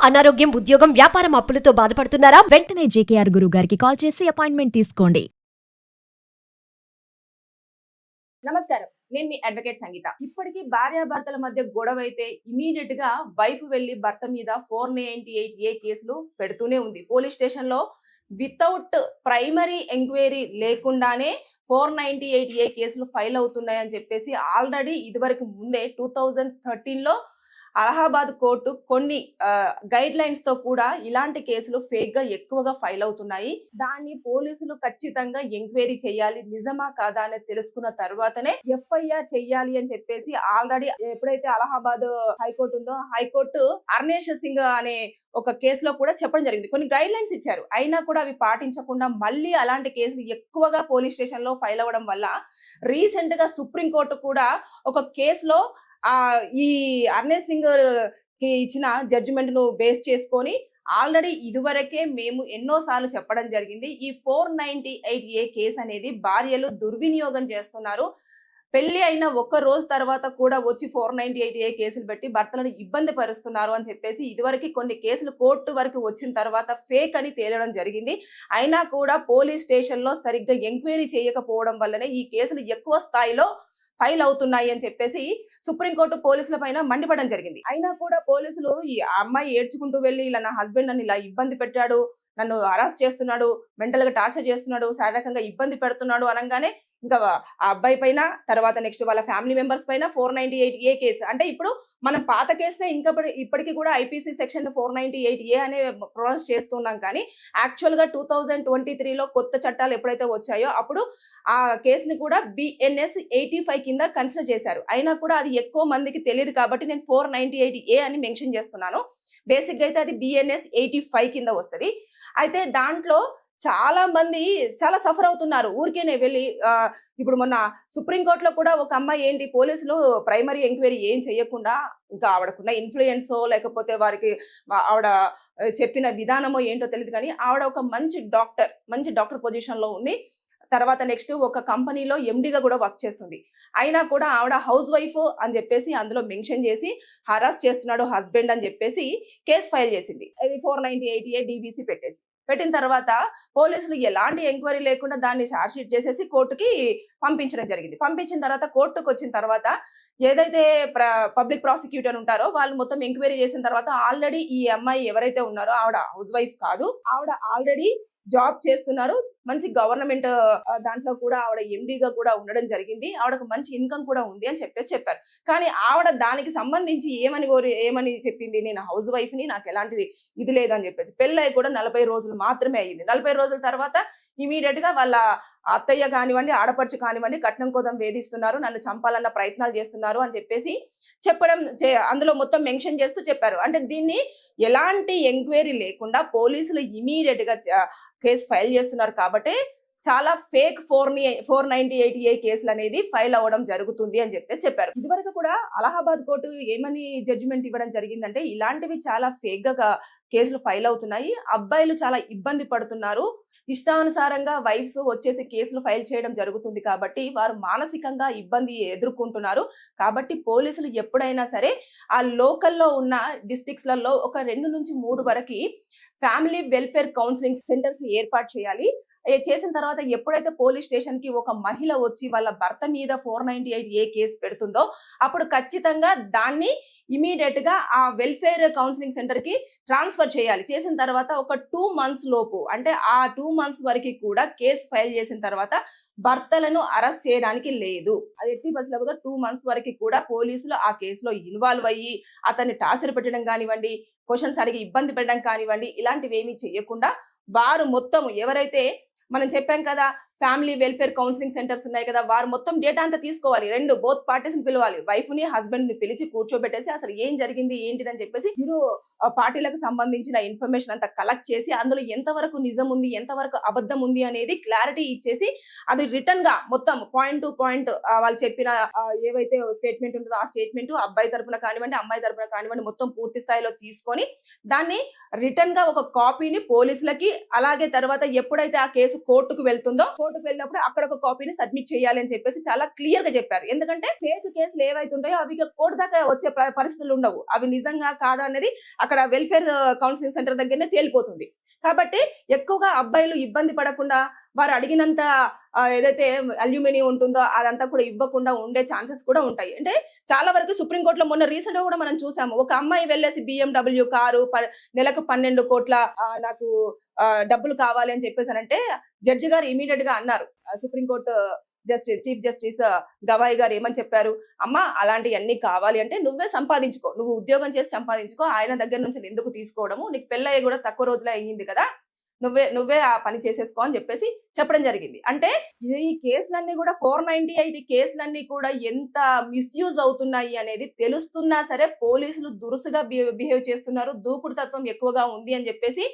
అనారోగ్యం, ఉద్యోగం, వ్యాపారం అప్పులతో బాధపడుతున్నారా? వెంటనే జేకేఆర్ గురువు గారికి కాల్ చేసి అపాయింట్మెంట్ తీసుకోండి. నమస్కారం, నేను మీ అడ్వకేట్ సంగీత. ఇప్పటికీ భార్యాభర్తల మధ్య గొడవ అయితే ఇమీడియట్ గా వైఫ్ వెళ్లి భర్త మీద 498A కేసులు పెడుతూనే ఉంది. పోలీస్ స్టేషన్ లో వితౌట్ ప్రైమరీ ఎంక్వైరీ లేకుండానే 498A కేసులు ఫైల్ అవుతున్నాయని చెప్పేసి ఆల్రెడీ ఇదివరకు ముందే 2013లో అలహాబాద్ కోర్టు కొన్ని గైడ్ లైన్స్ తో కూడా ఇలాంటి కేసులు ఫేక్ గా ఎక్కువగా ఫైల్ అవుతున్నాయి. దాన్ని పోలీసులు ఖచ్చితంగా ఎంక్వైరీ చేయాలి, నిజమా కాదా అనేది తెలుసుకున్న తర్వాతనే FIR చెయ్యాలి అని చెప్పేసి ఆల్రెడీ ఎప్పుడైతే అలహాబాద్ హైకోర్టు ఉందో హైకోర్టు అర్నేష్ సింగ్ అనే ఒక కేసులో కూడా చెప్పడం జరిగింది. కొన్ని గైడ్ లైన్స్ ఇచ్చారు, అయినా కూడా అవి పాటించకుండా మళ్ళీ అలాంటి కేసులు ఎక్కువగా పోలీస్ స్టేషన్ లో ఫైల్ అవ్వడం వల్ల రీసెంట్ గా సుప్రీంకోర్టు కూడా ఒక కేసులో ఈ అర్నేష్ సింగ్ కి ఇచ్చిన జడ్జిమెంట్ ను బేస్ చేసుకొని ఆల్రెడీ ఇదివరకే మేము ఎన్నోసార్లు చెప్పడం జరిగింది. ఈ 498A కేసు అనేది భార్యలు దుర్వినియోగం చేస్తున్నారు. పెళ్లి అయిన ఒక్క రోజు తర్వాత కూడా వచ్చి 498A కేసులు పెట్టి భర్తలను ఇబ్బంది పరుస్తున్నారు అని చెప్పేసి ఇదివరకు కొన్ని కేసులు కోర్టు వరకు వచ్చిన తర్వాత ఫేక్ అని తేలడం జరిగింది. అయినా కూడా పోలీస్ స్టేషన్ లో సరిగ్గా ఎంక్వైరీ చేయకపోవడం వల్లనే ఈ కేసులు ఎక్కువ స్థాయిలో ఫైల్ అవుతున్నాయి అని చెప్పేసి సుప్రీంకోర్టు పోలీసుల పైన మండిపడడం జరిగింది. అయినా కూడా పోలీసులు ఈ అమ్మాయి ఏడ్చుకుంటూ వెళ్ళి ఇలా నా హస్బెండ్ నన్ను ఇలా ఇబ్బంది పెట్టాడు, నన్ను అరెస్ట్ చేస్తున్నాడు, మెంటల్ గా టార్చర్ చేస్తున్నాడు, శారీరకంగా ఇబ్బంది పెడుతున్నాడు అనగానే ఇంకా ఆ అబ్బాయి పైన తర్వాత నెక్స్ట్ వాళ్ళ ఫ్యామిలీ మెంబర్స్ పైన 498A కేసు. అంటే ఇప్పుడు మనం పాత కేసునే ఇంకా ఇప్పటికీ కూడా IPC సెక్షన్ 498A అనే ప్రొనౌన్స్ చేస్తున్నాం. కానీ యాక్చువల్ గా 2023లో కొత్త చట్టాలు ఎప్పుడైతే వచ్చాయో అప్పుడు ఆ కేసుని కూడా BNS 85 కింద కన్సిడర్ చేశారు. అయినా కూడా అది ఎక్కువ మందికి తెలియదు కాబట్టి నేను 498A అని మెన్షన్ చేస్తున్నాను. బేసిక్ గా అయితే అది BNS 85 కింద వస్తుంది. అయితే దాంట్లో చాలా మంది చాలా సఫర్ అవుతున్నారు. ఊరికేనే వెళ్ళి ఇప్పుడు మొన్న సుప్రీంకోర్టులో కూడా ఒక అమ్మాయి ఏంటి, పోలీసులు ప్రైమరీ ఎంక్వైరీ ఏం చేయకుండా ఇంకా ఆవిడకున్న ఇన్ఫ్లుయెన్సో లేకపోతే వారికి ఆవిడ చెప్పిన విధానమో ఏంటో తెలియదు కానీ ఆవిడ ఒక మంచి డాక్టర్ పొజిషన్ లో ఉంది. తర్వాత నెక్స్ట్ ఒక కంపెనీలో MDగా కూడా వర్క్ చేస్తుంది. అయినా కూడా ఆవిడ హౌస్ వైఫ్ అని చెప్పేసి అందులో మెన్షన్ చేసి హరాస్ చేస్తున్నాడు హస్బెండ్ అని చెప్పేసి కేసు ఫైల్ చేసింది. ఇది 498A DBC పెట్టిన తర్వాత పోలీసులు ఎలాంటి ఎంక్వైరీ లేకుండా దాన్ని ఛార్జ్ షీట్ చేసేసి కోర్టుకి పంపించడం జరిగింది. పంపించిన తర్వాత కోర్టుకు వచ్చిన తర్వాత ఏదైతే పబ్లిక్ ప్రాసిక్యూటర్ ఉంటారో వాళ్ళు మొత్తం ఎంక్వైరీ చేసిన తర్వాత ఆల్రెడీ ఈ అమ్మాయి ఎవరైతే ఉన్నారో ఆవిడ హౌస్ వైఫ్ కాదు, ఆవిడ ఆల్రెడీ జాబ్ చేస్తున్నారు. మంచి గవర్నమెంట్ దాంట్లో కూడా ఆవిడ MDగా కూడా ఉండడం జరిగింది. ఆవిడకు మంచి ఇన్కమ్ కూడా ఉంది అని చెప్పారు. కానీ ఆవిడ దానికి సంబంధించి ఏమని చెప్పింది, నేను హౌస్ వైఫ్ ని, నాకు ఎలాంటిది ఇది లేదని చెప్పేసి. పెళ్ళై కూడా 40 రోజులు మాత్రమే అయ్యింది. 40 రోజుల తర్వాత ఇమీడియట్ గా వాళ్ళ అత్తయ్య కానివ్వండి, ఆడపడుచు కానివ్వండి కట్నం కోసం వేధిస్తున్నారు, నన్ను చంపాలన్న ప్రయత్నాలు చేస్తున్నారు అని చెప్పేసి అందులో మొత్తం మెన్షన్ చేస్తూ చెప్పారు. అంటే దీన్ని ఎలాంటి ఎంక్వైరీ లేకుండా పోలీసులు ఇమీడియట్ గా కేసు ఫైల్ చేస్తున్నారు కాబట్టి చాలా ఫేక్ 498A కేసులు అనేది ఫైల్ అవ్వడం జరుగుతుంది అని చెప్పేసి చెప్పారు. ఇదివరకు కూడా అలహాబాద్ కోర్టు ఏమని జడ్జిమెంట్ ఇవ్వడం జరిగిందంటే ఇలాంటివి చాలా ఫేక్ గా కేసులు ఫైల్ అవుతున్నాయి, అబ్బాయిలు చాలా ఇబ్బంది పడుతున్నారు, ఇష్టానుసారంగా వైఫ్స్ వచ్చేసి కేసులు ఫైల్ చేయడం జరుగుతుంది కాబట్టి వారు మానసికంగా ఇబ్బంది ఎదుర్కొంటున్నారు. కాబట్టి పోలీసులు ఎప్పుడైనా సరే ఆ లోకల్లో ఉన్న డిస్ట్రిక్ట్స్లలో ఒక 2 నుంచి 3 వరకు ఫ్యామిలీ వెల్ఫేర్ కౌన్సిలింగ్ సెంటర్స్ ఏర్పాటు చేయాలి. చేసిన తర్వాత ఎప్పుడైతే పోలీస్ స్టేషన్ కి ఒక మహిళ వచ్చి వాళ్ళ భర్త మీద 498A కేసు పెడుతుందో అప్పుడు ఖచ్చితంగా దాన్ని ఇమీడియట్ గా ఆ వెల్ఫేర్ కౌన్సిలింగ్ సెంటర్ కి ట్రాన్స్ఫర్ చేయాలి. చేసిన తర్వాత ఒక 2 months లోపు, అంటే ఆ 2 months వరకు కూడా కేసు ఫైల్ చేసిన తర్వాత భర్తలను అరెస్ట్ చేయడానికి లేదు. అది ఎట్టి పరిస్థితుల్లో కూడా 2 months వరకు కూడా పోలీసులు ఆ కేసులో ఇన్వాల్వ్ అయ్యి అతన్ని టార్చర్ పెట్టడం కానివ్వండి, క్వశ్చన్స్ అడిగి ఇబ్బంది పెట్టడం కానివ్వండి, ఇలాంటివి ఏమీ చేయకుండా వారు మొత్తం ఎవరైతే మనం చెప్పాం కదా ఫ్యామిలీ వెల్ఫేర్ కౌన్సిలింగ్ సెంటర్స్ ఉన్నాయి కదా, వారు మొత్తం డేటా అంతా తీసుకోవాలి. బోత్ పార్టీస్ ని పిలవాలి, వైఫ్ ని హస్బెండ్ ని పిలిచి కూర్చోబెట్టేసి అసలు ఏం జరిగింది ఏంటిదని చెప్పేసి ఇరు పార్టీలకు సంబంధించిన ఇన్ఫర్మేషన్ అంతా కలెక్ట్ చేసి అందులో ఎంతవరకు నిజం ఉంది ఎంతవరకు అబద్ధం ఉంది అనేది క్లారిటీ ఇచ్చేసి అది రిటర్న్ గా మొత్తం పాయింట్ టు పాయింట్ వాళ్ళు చెప్పిన ఏవైతే స్టేట్మెంట్ ఉంటుందో ఆ స్టేట్మెంట్ అబ్బాయి తరపున కానివ్వండి అమ్మాయి తరపున కానివ్వండి మొత్తం పూర్తి స్థాయిలో తీసుకొని దాన్ని రిటర్న్ గా ఒక కాపీని పోలీసులకి, అలాగే తర్వాత ఎప్పుడైతే ఆ కేసు కోర్టుకు వెళ్తుందో కోర్టుకు వెళ్ళినప్పుడు అక్కడ ఒక కాపీని సబ్మిట్ చేయాలి అని చెప్పేసి చాలా క్లియర్ గా చెప్పారు. ఎందుకంటే ఫేక్ కేసులు ఏవైతే ఉంటాయో అవి కోర్టు దాకా వచ్చే పరిస్థితులు ఉండవు, అవి నిజంగా కాదా అనేది అక్కడ వెల్ఫేర్ కౌన్సిలింగ్ సెంటర్ దగ్గరనే తేలిపోతుంది. కాబట్టి ఎక్కువగా అబ్బాయిలు ఇబ్బంది పడకుండా వారు అడిగినంత ఏదైతే అల్యూమినియం ఉంటుందో అదంతా కూడా ఇవ్వకుండా ఉండే ఛాన్సెస్ కూడా ఉంటాయి. అంటే చాలా వరకు సుప్రీంకోర్టులో మొన్న రీసెంట్ గా కూడా మనం చూసాము. ఒక అమ్మాయి వెళ్ళేసి BMW కారు నెలకు 12 కోట్ల నాకు డబ్బులు కావాలి అని చెప్పేసానంటే జడ్జి గారు ఇమీడియట్ గా అన్నారు. సుప్రీంకోర్టు చీఫ్ జస్టిస్ గవాయి గారు ఏమని చెప్పారు, అమ్మా అలాంటివన్నీ కావాలి అంటే నువ్వే సంపాదించుకో, నువ్వు ఉద్యోగం చేసి సంపాదించుకో, ఆయన దగ్గర నుంచి ఎందుకు తీసుకోవడము, నీకు పెళ్ళయ్యి కూడా తక్కువ రోజులే అయ్యింది కదా, నువ్వే ఆ పని చేసేసుకో అని చెప్పేసి చెప్పడం జరిగింది. అంటే ఈ కేసులన్నీ కూడా 498 కేసులన్నీ కూడా ఎంత మిస్యూజ్ అవుతున్నాయి అనేది తెలుస్తున్నా సరే పోలీసులు దురుసుగా బిహేవ్ చేస్తున్నారు, దూకుడు తత్వం ఎక్కువగా ఉంది అని చెప్పేసి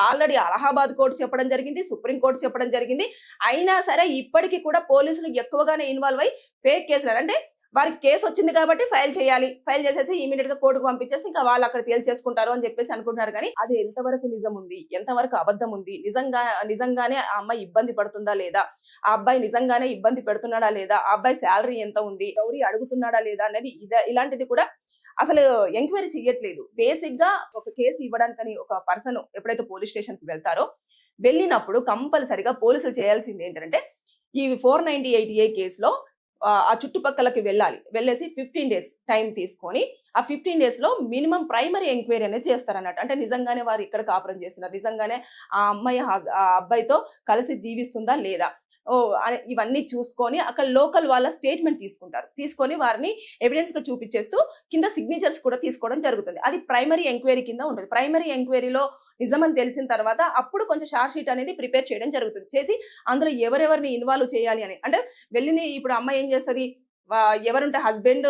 ఆల్రెడీ అలహాబాద్ కోర్టు చెప్పడం జరిగింది, సుప్రీం కోర్టు చెప్పడం జరిగింది. అయినా సరే ఇప్పటికీ కూడా పోలీసులు ఎక్కువగానే ఇన్వాల్వ్ అయ్యి ఫేక్ కేసులు అంటే వారికి కేసు వచ్చింది కాబట్టి ఫైల్ చేయాలి, ఫైల్ చేసేసి ఇమీడియట్ గా కోర్టుకు పంపించేసి ఇంకా వాళ్ళు అక్కడ తేల్చేసుకుంటారు అని చెప్పేసి అనుకుంటున్నారు. కానీ అది ఎంతవరకు నిజం ఉంది, ఎంతవరకు అబద్ధం ఉంది, నిజంగానే ఆ అమ్మాయి ఇబ్బంది పడుతుందా లేదా, ఆ అబ్బాయి నిజంగానే ఇబ్బంది పెడుతున్నాడా లేదా, ఆ అబ్బాయి శాలరీ ఎంత ఉంది, గౌరీ అడుగుతున్నాడా లేదా అనేది ఇలాంటిది కూడా అసలు ఎంక్వైరీ చేయట్లేదు. బేసిక్ గా ఒక కేసు ఇవ్వడానికని ఒక పర్సన్ ఎప్పుడైతే పోలీస్ స్టేషన్ కి వెళ్తారో వెళ్ళినప్పుడు కంపల్సరిగా పోలీసులు చేయాల్సింది ఏంటంటే ఈ 498A కేసులో ఆ చుట్టుపక్కలకి వెళ్ళేసి 15 days టైం తీసుకొని ఆ 15 days లో మినిమం ప్రైమరీ ఎంక్వైరీ అనేది చేస్తారన్నట్టు. అంటే నిజంగానే వారు ఇక్కడ కాపురం చేస్తున్నారు, నిజంగానే ఆ అమ్మాయి ఆ అబ్బాయితో కలిసి జీవిస్తుందా లేదా, ఇవన్నీ చూసుకొని అక్కడ లోకల్ వాళ్ళ స్టేట్మెంట్ తీసుకొని వారిని ఎవిడెన్స్ గా చూపించేస్తూ కింద సిగ్నేచర్స్ కూడా తీసుకోవడం జరుగుతుంది. అది ప్రైమరీ ఎంక్వైరీ కింద ఉంటుంది. ప్రైమరీ ఎంక్వైరీలో నిజమని తెలిసిన తర్వాత అప్పుడు కొంచెం షార్ట్ షీట్ అనేది ప్రిపేర్ చేయడం జరుగుతుంది. చేసి అందులో ఎవరెవరిని ఇన్వాల్వ్ చేయాలి అని అంటే వెళ్ళింది. ఇప్పుడు అమ్మాయి ఏం చేస్తుంది, ఎవరుంటే హస్బెండ్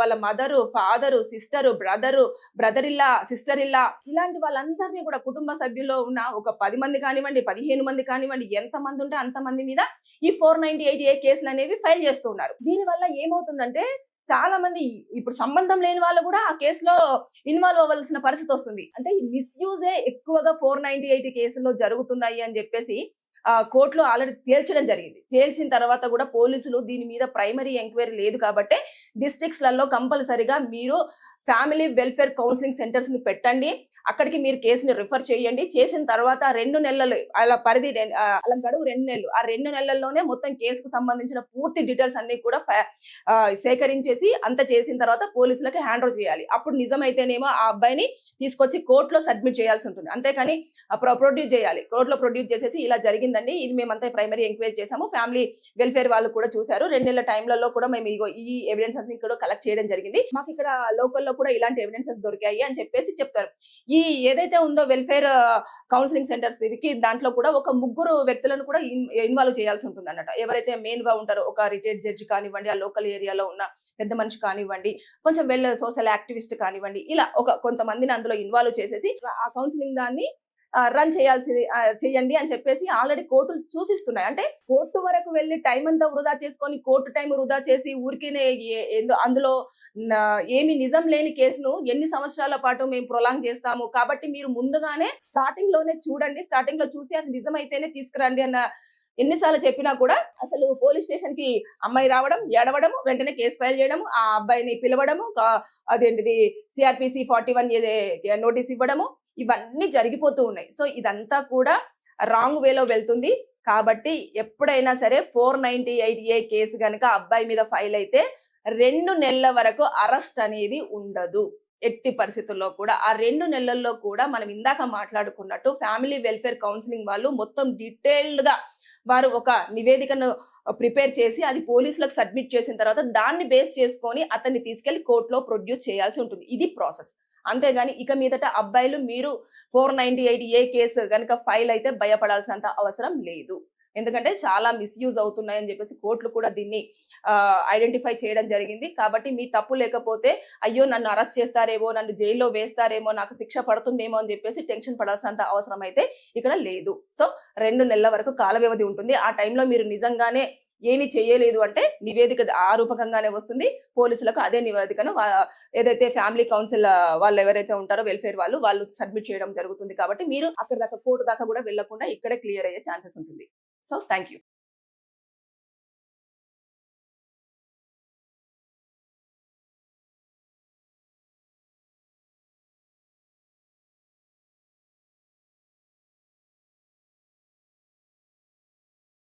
వాళ్ళ మదరు, ఫాదరు, సిస్టరు, బ్రదర్ ఇల్లా, సిస్టర్ ఇల్లా, ఇలాంటి వాళ్ళందరినీ కూడా కుటుంబ సభ్యుల్లో ఉన్న ఒక 10 మంది కానివ్వండి, 15 మంది కానివ్వండి, ఎంత మంది ఉంటే అంత మంది మీద ఈ 498A కేసులు అనేవి ఫైల్ చేస్తూ ఉన్నారు. దీనివల్ల ఏమవుతుందంటే చాలా మంది ఇప్పుడు సంబంధం లేని వాళ్ళు కూడా ఆ కేసులో ఇన్వాల్వ్ అవ్వాల్సిన పరిస్థితి వస్తుంది. అంటే ఈ మిస్యూజే ఎక్కువగా 498 కేసుల్లో జరుగుతున్నాయి అని చెప్పేసి కోర్టులో ఆల్రెడీ తేల్చడం జరిగింది. తేల్చిన తర్వాత కూడా పోలీసులు దీని మీద ప్రైమరీ ఎంక్వైరీ లేదు కాబట్టి డిస్ట్రిక్ట్స్ లలో కంపల్సరిగా మీరు ఫ్యామిలీ వెల్ఫేర్ కౌన్సిలింగ్ సెంటర్స్ ని పెట్టండి, అక్కడికి మీరు కేసుని రిఫర్ చేయండి. చేసిన తర్వాత 2 నెలలు అలా పరిధి అలా గడువు 2 నెలలు, ఆ 2 నెలల్లోనే మొత్తం కేసుకు సంబంధించిన పూర్తి డీటెయిల్స్ అన్ని కూడా సేకరించేసి అంత చేసిన తర్వాత పోలీసులకి హ్యాండ్ ఓవర్ చేయాలి. అప్పుడు నిజమైతేనేమో ఆ అబ్బాయిని తీసుకొచ్చి కోర్టులో సబ్మిట్ చేయాల్సి ఉంటుంది. అంతేకాని ప్రొడ్యూస్ చేయాలి, కోర్టులో ప్రొడ్యూస్ చేసేసి ఇలా జరిగిందండి, ఇది మేమంతా ప్రైమరీ ఎంక్వైరీ చేసాము, ఫ్యామిలీ వెల్ఫేర్ వాళ్ళు కూడా చూశారు, 2 నెలల టైంలలో కూడా మేము ఈ ఎవిడెన్స్ అన్ని కూడా కలెక్ట్ చేయడం జరిగింది, మాకు ఇక్కడ లోకల్లో కూడా ఇలాంటి ఎవిడెన్సెస్ దొరికాయి అని చెప్పేసి చెప్తారు. ఈ ఏదైతే ఉందో వెల్ఫేర్ కౌన్సిలింగ్ సెంటర్స్ దాంట్లో కూడా ఒక 3 వ్యక్తులను కూడా ఇన్వాల్వ్ చేయాల్సి ఉంటుంది అన్నట్టు. ఎవరైతే మెయిన్ గా ఉంటారో ఒక రిటైర్డ్ జడ్జి కానివ్వండి, ఆ లోకల్ ఏరియాలో ఉన్న పెద్ద మనిషి కానివ్వండి, కొంచెం సోషల్ యాక్టివిస్ట్ కానివ్వండి, ఇలా కొంతమందిని అందులో ఇన్వాల్వ్ చేసేసి ఆ కౌన్సిలింగ్ దాన్ని రన్ చేయండి అని చెప్పేసి ఆల్రెడీ కోర్టులు సూచిస్తున్నాయి. అంటే కోర్టు వరకు వెళ్ళి టైం అంతా వృధా చేసుకొని కోర్టు టైం వృధా చేసి ఊరికేనే అందులో ఏమి నిజం లేని కేసును ఎన్ని సంవత్సరాల పాటు మేము ప్రొలాంగ్ చేస్తాము, కాబట్టి మీరు ముందుగానే స్టార్టింగ్ లోనే చూడండి, స్టార్టింగ్ లో చూసి అది నిజమైతేనే తీసుకురండి అన్న ఎన్నిసార్లు చెప్పినా కూడా అసలు పోలీస్ స్టేషన్ కి అమ్మాయి రావడం, ఏడవడం, వెంటనే కేసు ఫైల్ చేయడం, ఆ అబ్బాయిని పిలవడము, అదేంటిది CRPC 41 నోటీస్ ఇవ్వడము, ఇవన్నీ జరిగిపోతూ ఉన్నాయి. సో ఇదంతా కూడా రాంగ్ వేలో వెళ్తుంది. కాబట్టి ఎప్పుడైనా సరే 498A కేసు గనక అబ్బాయి మీద ఫైల్ అయితే 2 నెలల వరకు అరెస్ట్ అనేది ఉండదు. ఎట్టి పరిస్థితుల్లో కూడా ఆ 2 నెలల్లో కూడా మనం ఇందాక మాట్లాడుకున్నట్టు ఫ్యామిలీ వెల్ఫేర్ కౌన్సిలింగ్ వాళ్ళు మొత్తం డీటెయిల్డ్ గా వారు ఒక నివేదికను ప్రిపేర్ చేసి అది పోలీసులకు సబ్మిట్ చేసిన తర్వాత దాన్ని బేస్ చేసుకొని అతన్ని తీసుకెళ్లి కోర్టులో ప్రొడ్యూస్ చేయాల్సి ఉంటుంది. ఇది ప్రాసెస్. అంతేగాని ఇక మీదట అబ్బాయిలు మీరు 498A కేసు గనక ఫైల్ అయితే భయపడాల్సినంత అవసరం లేదు. ఎందుకంటే చాలా మిస్యూజ్ అవుతున్నాయని చెప్పేసి కోర్టులు కూడా దీన్ని ఐడెంటిఫై చేయడం జరిగింది. కాబట్టి మీ తప్పు లేకపోతే అయ్యో నన్ను అరెస్ట్ చేస్తారేమో, నన్ను జైల్లో వేస్తారేమో, నాకు శిక్ష పడుతుందేమో అని చెప్పేసి టెన్షన్ పడాల్సినంత అవసరం అయితే ఇక్కడ లేదు. సో 2 నెలల వరకు కాల వ్యవధి ఉంటుంది. ఆ టైంలో మీరు నిజంగానే ఏమి చేయలేదు అంటే నివేదిక ఆ రూపకంగానే వస్తుంది. పోలీసులకు అదే నివేదికను ఏదైతే ఫ్యామిలీ కౌన్సిల్ వాళ్ళు ఎవరైతే ఉంటారో వెల్ఫేర్ వాళ్ళు సబ్మిట్ చేయడం జరుగుతుంది. కాబట్టి మీరు అక్కడ దాకా కోర్టు దాకా కూడా వెళ్లకుండా ఇక్కడే క్లియర్ అయ్యే ఛాన్సెస్ ఉంటుంది. So thank you.